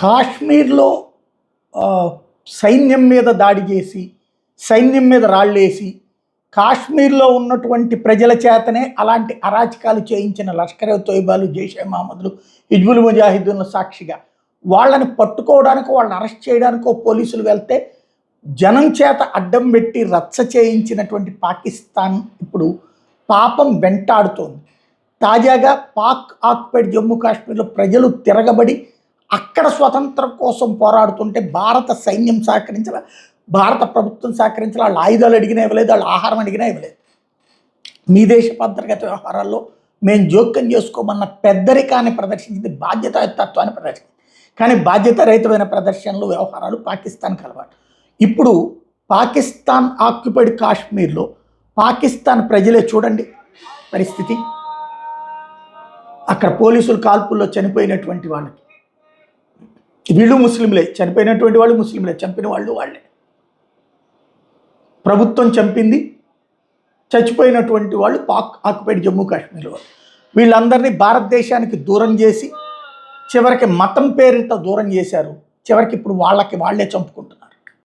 కాశ్మీర్లో సైన్యం మీద దాడి చేసి, సైన్యం మీద రాళ్ళేసి, కాశ్మీర్లో ఉన్నటువంటి ప్రజల చేతనే అలాంటి అరాచకాలు చేయించిన లష్కర్ తోయిబాలు, జైషే మహమ్మద్లు, హిజ్బుల్ ముజాహిద్దీన్ల సాక్షిగా వాళ్ళని పట్టుకోవడానికో, వాళ్ళని అరెస్ట్ చేయడానికో పోలీసులు వెళ్తే జనం చేత అడ్డం పెట్టి రచ్చ చేయించినటువంటి పాకిస్తాన్ ఇప్పుడు పాపం వెంటాడుతోంది. తాజాగా పాక్ ఆక్యుపైడ్ జమ్మూ కాశ్మీర్లో ప్రజలు తిరగబడి అక్కడ స్వతంత్రం కోసం పోరాడుతుంటే భారత సైన్యం సహకరించాల, భారత ప్రభుత్వం సహకరించాల, వాళ్ళు ఆయుధాలు అడిగినా ఇవ్వలేదు, వాళ్ళు ఆహారం అడిగినా ఇవ్వలేదు. మీ దేశ అంతర్గత వ్యవహారాల్లో మేము జోక్యం చేసుకోమన్న పెద్దరికాన్ని ప్రదర్శించింది, బాధ్యతాయుతత్వాన్ని ప్రదర్శించింది. కానీ బాధ్యతారహితమైన ప్రదర్శనలు, వ్యవహారాలు పాకిస్తాన్కి అలవాటు. ఇప్పుడు పాకిస్తాన్ ఆక్యుపైడ్ కాశ్మీర్లో పాకిస్తాన్ ప్రజలే చూడండి పరిస్థితి. అక్కడ పోలీసులు కాల్పుల్లో చనిపోయినటువంటి వాళ్ళకి వీళ్ళు ముస్లింలే, చనిపోయినటువంటి వాళ్ళు ముస్లింలే, చంపిన వాళ్ళు వాళ్ళే. ప్రభుత్వం చంపింది, చచ్చిపోయినటువంటి వాళ్ళు పాక్ ఆక్యుపైడ్ జమ్మూ కాశ్మీర్లో. వీళ్ళందరినీ భారతదేశానికి దూరం చేసి చివరికి మతం పేరుతో దూరం చేశారు. చివరికి ఇప్పుడు వాళ్ళకి వాళ్ళే చంపుకుంటున్నారు.